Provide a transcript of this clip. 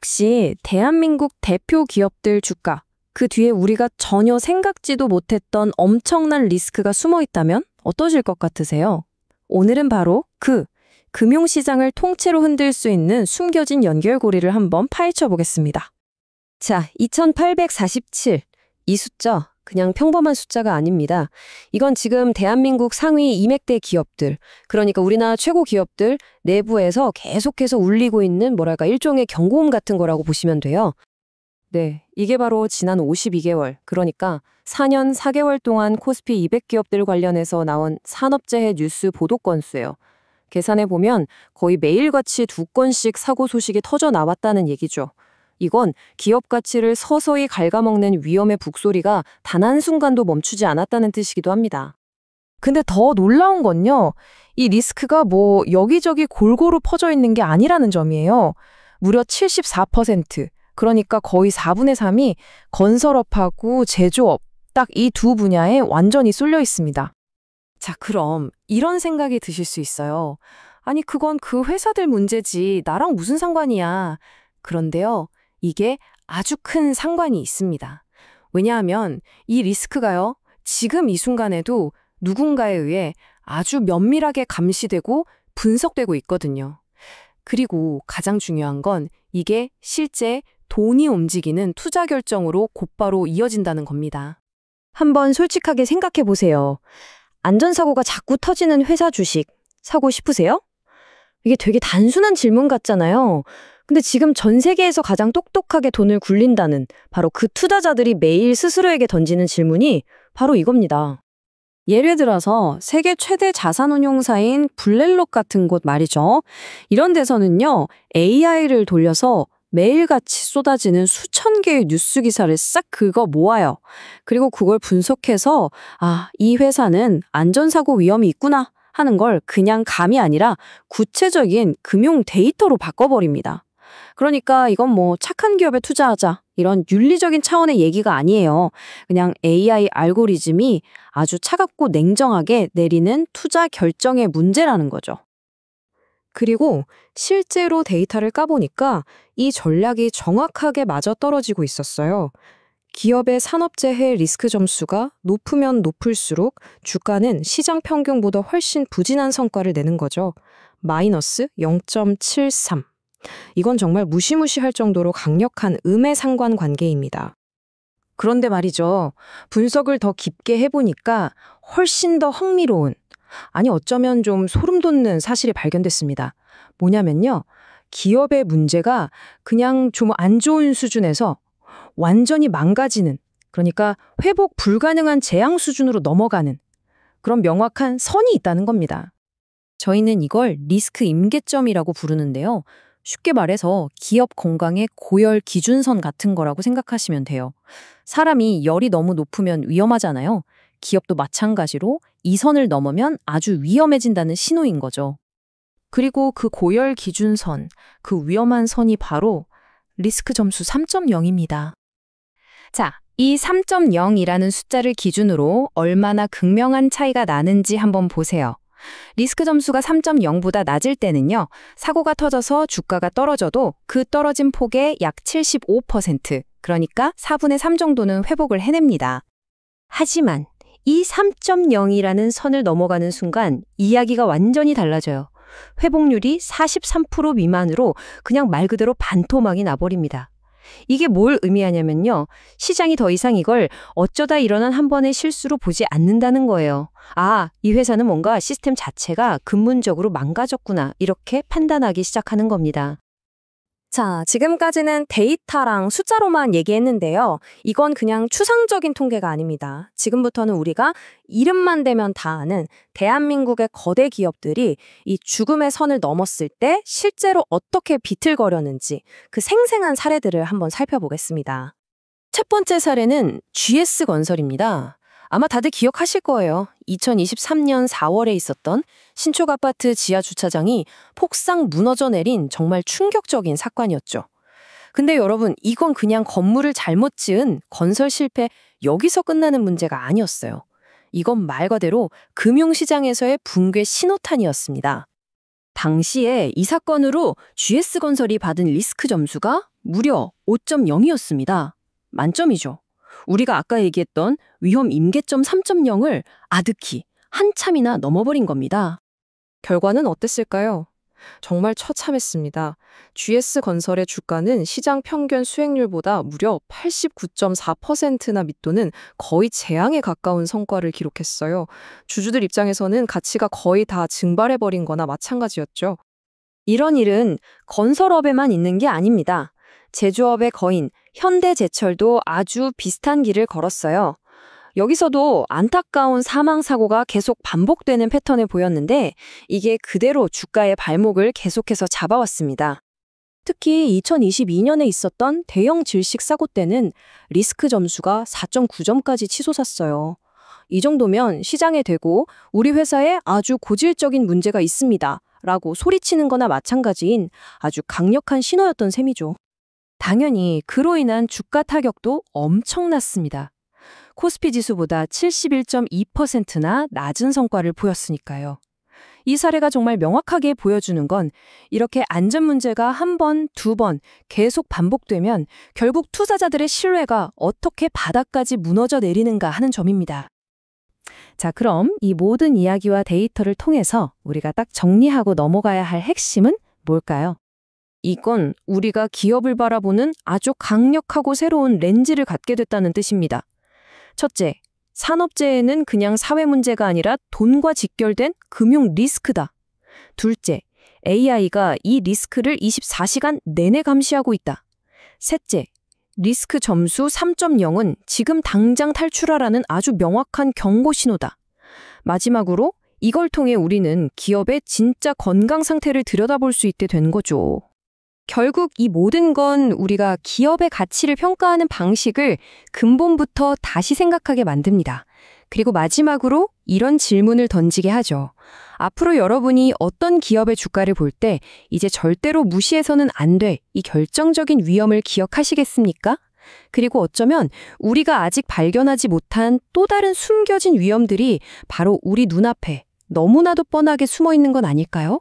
혹시 대한민국 대표 기업들 주가, 그 뒤에 우리가 전혀 생각지도 못했던 엄청난 리스크가 숨어 있다면 어떠실 것 같으세요? 오늘은 바로 그 금융시장을 통째로 흔들 수 있는 숨겨진 연결고리를 한번 파헤쳐 보겠습니다. 자, 2847. 이 숫자, 그냥 평범한 숫자가 아닙니다. 이건 지금 대한민국 상위 200대 기업들, 그러니까 우리나라 최고 기업들 내부에서 계속해서 울리고 있는 일종의 경고음 같은 거라고 보시면 돼요. 네, 이게 바로 지난 52개월, 그러니까 4년 4개월 동안 코스피 200기업들 관련해서 나온 산업재해 뉴스 보도 건수예요. 계산해보면 거의 매일같이 2건씩 사고 소식이 터져 나왔다는 얘기죠. 이건 기업 가치를 서서히 갉아먹는 위험의 북소리가 단 한순간도 멈추지 않았다는 뜻이기도 합니다. 근데 더 놀라운 건요, 이 리스크가 여기저기 골고루 퍼져 있는 게 아니라는 점이에요. 무려 74%, 그러니까 거의 4분의 3이 건설업하고 제조업, 딱 이 두 분야에 완전히 쏠려 있습니다. 자, 그럼 이런 생각이 드실 수 있어요. 아니, 그건 그 회사들 문제지, 나랑 무슨 상관이야. 그런데요, 이게 아주 큰 상관이 있습니다. 왜냐하면 이 리스크가요, 지금 이 순간에도 누군가에 의해 아주 면밀하게 감시되고 분석되고 있거든요. 그리고 가장 중요한 건 이게 실제 돈이 움직이는 투자 결정으로 곧바로 이어진다는 겁니다. 한번 솔직하게 생각해 보세요. 안전사고가 자꾸 터지는 회사 주식 사고 싶으세요? 이게 되게 단순한 질문 같잖아요. 근데 지금 전 세계에서 가장 똑똑하게 돈을 굴린다는 바로 그 투자자들이 매일 스스로에게 던지는 질문이 바로 이겁니다. 예를 들어서 세계 최대 자산운용사인 블랙록 같은 곳 말이죠. 이런 데서는요, AI를 돌려서 매일같이 쏟아지는 수천 개의 뉴스 기사를 싹 긁어 모아요. 그리고 그걸 분석해서 이 회사는 안전사고 위험이 있구나 하는 걸 그냥 감이 아니라 구체적인 금융 데이터로 바꿔버립니다. 그러니까 이건 착한 기업에 투자하자, 이런 윤리적인 차원의 얘기가 아니에요. 그냥 AI 알고리즘이 아주 차갑고 냉정하게 내리는 투자 결정의 문제라는 거죠. 그리고 실제로 데이터를 까보니까 이 전략이 정확하게 맞아떨어지고 있었어요. 기업의 산업재해 리스크 점수가 높으면 높을수록 주가는 시장 평균보다 훨씬 부진한 성과를 내는 거죠. 마이너스 0.73. 이건 정말 무시무시할 정도로 강력한 음의 상관관계입니다. 그런데 말이죠. 분석을 더 깊게 해보니까 훨씬 더 흥미로운, 어쩌면 좀 소름 돋는 사실이 발견됐습니다. 뭐냐면요, 기업의 문제가 그냥 좀 안 좋은 수준에서 완전히 망가지는, 그러니까 회복 불가능한 재앙 수준으로 넘어가는 그런 명확한 선이 있다는 겁니다. 저희는 이걸 리스크 임계점이라고 부르는데요. 쉽게 말해서 기업 건강의 고열 기준선 같은 거라고 생각하시면 돼요. 사람이 열이 너무 높으면 위험하잖아요. 기업도 마찬가지로 이 선을 넘으면 아주 위험해진다는 신호인 거죠. 그리고 그 고열 기준선, 그 위험한 선이 바로 리스크 점수 3.0입니다. 자, 이 3.0이라는 숫자를 기준으로 얼마나 극명한 차이가 나는지 한번 보세요. 리스크 점수가 3.0보다 낮을 때는요, 사고가 터져서 주가가 떨어져도 그 떨어진 폭의 약 75%, 그러니까 4분의 3 정도는 회복을 해냅니다. 하지만 이 3.0이라는 선을 넘어가는 순간 이야기가 완전히 달라져요. 회복률이 43% 미만으로 그냥 말 그대로 반토막이 나버립니다. 이게 뭘 의미하냐면요, 시장이 더 이상 이걸 어쩌다 일어난 한 번의 실수로 보지 않는다는 거예요. 이 회사는 뭔가 시스템 자체가 근본적으로 망가졌구나, 이렇게 판단하기 시작하는 겁니다. 자, 지금까지는 데이터랑 숫자로만 얘기했는데요. 이건 그냥 추상적인 통계가 아닙니다. 지금부터는 우리가 이름만 대면 다 아는 대한민국의 거대 기업들이 이 죽음의 선을 넘었을 때 실제로 어떻게 비틀거렸는지 그 생생한 사례들을 한번 살펴보겠습니다. 첫 번째 사례는 GS건설입니다. 아마 다들 기억하실 거예요. 2023년 4월에 있었던 신축 아파트 지하 주차장이 폭삭 무너져 내린 정말 충격적인 사건이었죠. 근데 여러분, 이건 그냥 건물을 잘못 지은 건설 실패, 여기서 끝나는 문제가 아니었어요. 이건 말 그대로 금융시장에서의 붕괴 신호탄이었습니다. 당시에 이 사건으로 GS건설이 받은 리스크 점수가 무려 5.0이었습니다. 만점이죠. 우리가 아까 얘기했던 위험 임계점 3.0을 아득히 한참이나 넘어버린 겁니다. 결과는 어땠을까요? 정말 처참했습니다. GS건설의 주가는 시장 평균 수익률보다 무려 89.4%나 밑도는 거의 재앙에 가까운 성과를 기록했어요. 주주들 입장에서는 가치가 거의 다 증발해버린 거나 마찬가지였죠. 이런 일은 건설업에만 있는 게 아닙니다. 제조업의 거인 현대제철도 아주 비슷한 길을 걸었어요. 여기서도 안타까운 사망사고가 계속 반복되는 패턴을 보였는데 이게 그대로 주가의 발목을 계속해서 잡아왔습니다. 특히 2022년에 있었던 대형 질식 사고 때는 리스크 점수가 4.9점까지 치솟았어요. 이 정도면 시장에 대고 우리 회사에 아주 고질적인 문제가 있습니다. 라고 소리치는 거나 마찬가지인 아주 강력한 신호였던 셈이죠. 당연히 그로 인한 주가 타격도 엄청났습니다. 코스피 지수보다 71.2%나 낮은 성과를 보였으니까요. 이 사례가 정말 명확하게 보여주는 건 이렇게 안전 문제가 한 번, 두 번 계속 반복되면 결국 투자자들의 신뢰가 어떻게 바닥까지 무너져 내리는가 하는 점입니다. 자, 그럼 이 모든 이야기와 데이터를 통해서 우리가 딱 정리하고 넘어가야 할 핵심은 뭘까요? 이건 우리가 기업을 바라보는 아주 강력하고 새로운 렌즈를 갖게 됐다는 뜻입니다. 첫째, 산업재해는 그냥 사회 문제가 아니라 돈과 직결된 금융 리스크다. 둘째, AI가 이 리스크를 24시간 내내 감시하고 있다. 셋째, 리스크 점수 3.0은 지금 당장 탈출하라는 아주 명확한 경고 신호다. 마지막으로 이걸 통해 우리는 기업의 진짜 건강 상태를 들여다볼 수 있게 된 거죠. 결국 이 모든 건 우리가 기업의 가치를 평가하는 방식을 근본부터 다시 생각하게 만듭니다. 그리고 마지막으로 이런 질문을 던지게 하죠. 앞으로 여러분이 어떤 기업의 주가를 볼 때 이제 절대로 무시해서는 안 돼, 이 결정적인 위험을 기억하시겠습니까? 그리고 어쩌면 우리가 아직 발견하지 못한 또 다른 숨겨진 위험들이 바로 우리 눈앞에 너무나도 뻔하게 숨어 있는 건 아닐까요?